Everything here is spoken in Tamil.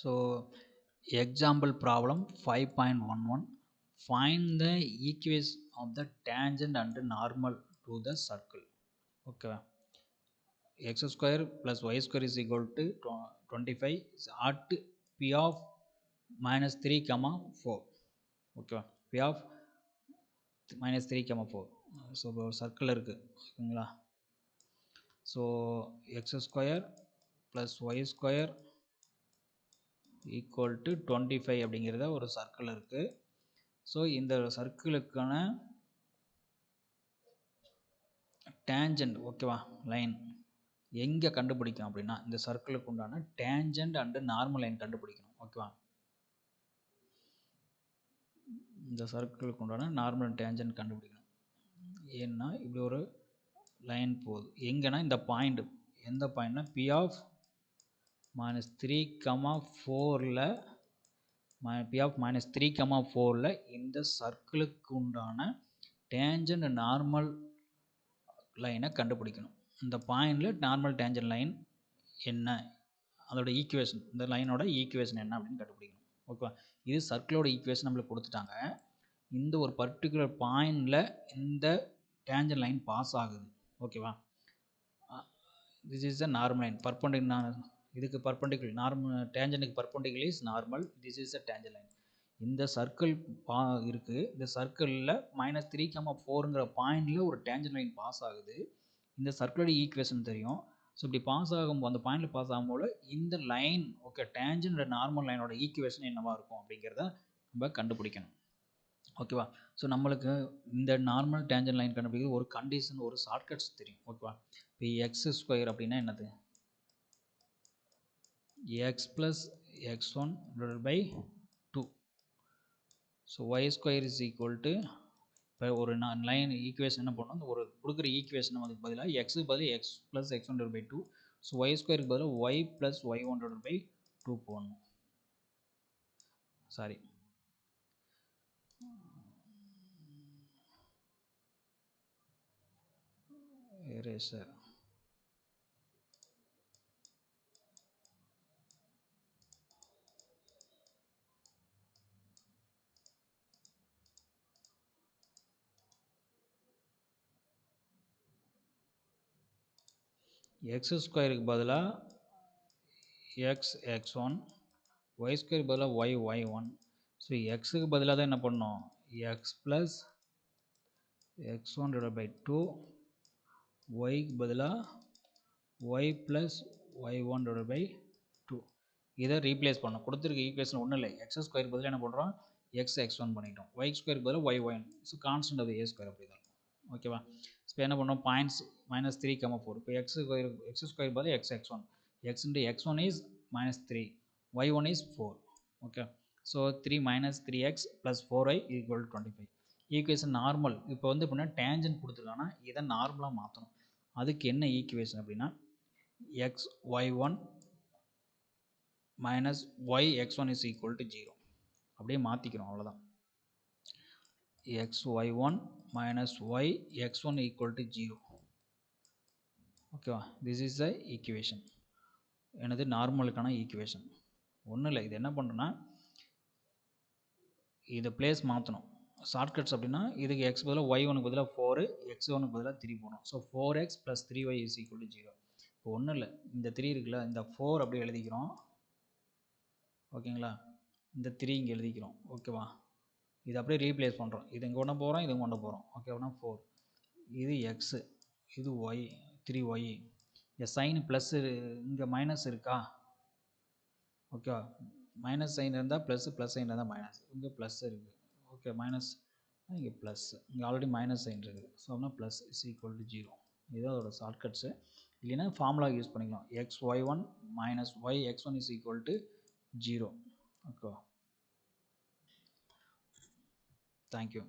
So example problem 5.11, find the equation of the tangent and normal to the circle. Okay, x square plus y square is equal to 25 is at p of minus 3 comma 4. Okay, p of minus 3 comma 4. So ஒரு சர்க்கிள் இருக்குது ஓகேங்களா. So x square plus y square equal to 25 அப்படிங்கிறத ஒரு சர்க்கிள் இருக்குது. ஸோ இந்த சர்க்கிளுக்கான டேஞ்சன்ட் ஓகேவா லைன் எங்கே கண்டுபிடிக்கணும் அப்படின்னா இந்த சர்க்கிளுக்கு உண்டான டேஞ்சன்ட் அண்டு நார்மல் லைன் கண்டுபிடிக்கணும். ஓகேவா, இந்த சர்க்கிளுக்கு உண்டான நார்மல் டேஞ்சன்ட் கண்டுபிடிக்கணும். ஏன்னா இப்படி ஒரு லைன் போகுது எங்கன்னா இந்த பாயிண்ட், எந்த பாயிண்ட்னா பி ஆஃப் மைனஸ் 3 கமா 4ல் பி ஆஃப் மைனஸ் 3 கமா 4ல் இந்த சர்க்கிளுக்கு உண்டான டேஞ்சன்ட் நார்மல் லைனை கண்டுபிடிக்கணும். இந்த பாயிண்டில் நார்மல் டேஞ்சன்ட் லைன் என்ன, அதோட ஈக்குவேஷன், இந்த லைனோட ஈக்குவேஷன் என்ன அப்படின்னு கண்டுபிடிக்கணும். ஓகேவா, இது சர்க்கிளோட ஈக்குவேஷன் நம்மளுக்கு கொடுத்துட்டாங்க. இந்த ஒரு பர்டிகுலர் பாயிண்டில் இந்த டேஞ்சன்ட் லைன் பாஸ் ஆகுது. ஓகேவா, this is the normal line perpendicular, இதுக்கு பர்பெண்டிகுலர் நார்மல் டேஞ்சனுக்கு perpendicular is normal, this is the tangent line. இந்த சர்க்கிள் இருக்குது, இந்த சர்க்கிளில் மைனஸ் 3 கமா 4ங்கிற பாயிண்டில் ஒரு டேஞ்சன்ட் லைன் பாஸ் ஆகுது. இந்த சர்க்கிளோட ஈக்குவேஷன் தெரியும். ஸோ இப்படி பாஸ் ஆகும், அந்த பாயிண்டில் பாஸ் ஆகும்போது இந்த லைன் ஓகே டேஞ்சன்ட் நார்மல் லைனோட ஈக்குவேஷன் என்னவாக இருக்கும் அப்படிங்கிறத நம்ம கண்டுபிடிக்கணும். ஓகேவா, ஸோ நம்மளுக்கு இந்த நார்மல் டேஞ்சன்ட் லைன் கண்டுபிடிக்கிறது ஒரு கண்டிஷன், ஒரு ஷார்ட்கட்ஸ் தெரியும். ஓகேவா, இப்போ எக்ஸ் ஸ்கொயர் அப்படின்னா என்னது, x plus x1 divided by 2. So y square is equal to, இப்போ ஒரு லைன் ஈக்குவேஷன் என்ன பண்ணணும், ஒரு கொடுக்குற ஈக்குவேஷன் அதுக்கு பதிலாக எக்ஸுக்கு பதில் X plus x1 divide by 2. So Y ஸ்கொயருக்கு பதிலாக Y plus y1 divide by 2 போடணும். Sorry, erasure. எக்ஸ் ஸ்கொயருக்கு பதிலாக எக்ஸ் x1, ஒய் ஸ்கொயருக்கு பதிலாக ஒய் y1. ஸோ எக்ஸுக்கு பதிலாக தான் என்ன பண்ணோம், X plus x1 divide by 2, ஒய்க்கு பதிலாக Y plus y1 divide by 2. இதை ரீப்ளேஸ் பண்ணோம். கொடுத்துருக்க ஈக்குவேஷன் ஒன்றும் இல்லை, எக்ஸ் ஸ்கொயருக்கு பதிலாக என்ன பண்ணுறோம், எக்ஸ் x1 பண்ணிட்டோம், ஒய் ஸ்கொயருக்கு பதிலாக y1. So constant of a square அப்படி தான். ஓகேவா, இப்போ என்ன பண்ணோம், பாயிண்ட்ஸ் மைனஸ் 3 கமா 4. இப்போ எக்ஸ் ஸ்கொயர் பதிலாக X x1, X into x1 is minus 3, y1 is 4. Okay, so 3 minus 3x plus 4y equal 25. Equation normal. இப்போ வந்து எப்படின்னா டேஞ்சன்ட் கொடுத்துருக்காங்கன்னா இதை நார்மலாக மாற்றணும். அதுக்கு என்ன ஈக்குவேஷன் அப்படின்னா x y1 minus y x1 is equal to 0 அப்படியே மாற்றிக்கிறோம், அவ்வளோதான். X y1 minus y x1 equal to 0. ஓகேவா, திஸ் இஸ் த ஈக்குவேஷன், எனது நார்மலுக்கான ஈக்குவேஷன். ஒன்றும் இல்லை, இது என்ன பண்ணுறோன்னா இதை பிளேஸ் மாற்றணும். ஷார்ட்கட்ஸ் அப்படின்னா இதுக்கு எக்ஸ் பதிலாக y1க்கு பதிலாக 4, x1க்கு பதிலாக 3 போடணும். So 4x plus 3y is equal to 0. இப்போ ஒன்றும் இல்லை, இந்த 3 இருக்குல்ல, இந்த 4 அப்படியே எழுதிக்கிறோம். ஓகேங்களா, இந்த 3 இங்கே எழுதிக்கிறோம். ஓகேவா, இது அப்படியே ரீப்ளேஸ் பண்ணுறோம். இது இங்கே கொண்டு போகிறோம், இது கொண்டு போகிறோம். ஓகேவா, 4 இது எக்ஸு, இது ஒய் 3y. இங்கே சைன் ப்ளஸ், இங்கே மைனஸ் இருக்கா. ஓகேவா, மைனஸ் சைன் இருந்தால் ப்ளஸ், ப்ளஸ் சைன் இருந்தால் மைனஸ். இங்கே ப்ளஸ் இருக்குது. ஓகே, மைனஸ் இங்கே ப்ளஸ், இங்கே ஆல்ரெடி மைனஸ் சைன் இருக்குது. ஸோ அப்படின்னா ப்ளஸ் இஸ் ஈக்குவல் டு 0. இதுதான் அதோட ஷார்ட்கட்ஸு. இல்லைன்னா ஃபார்முலா யூஸ் பண்ணிக்கலாம், x y1 minus y x1 is equal to 0. Okay, thank you.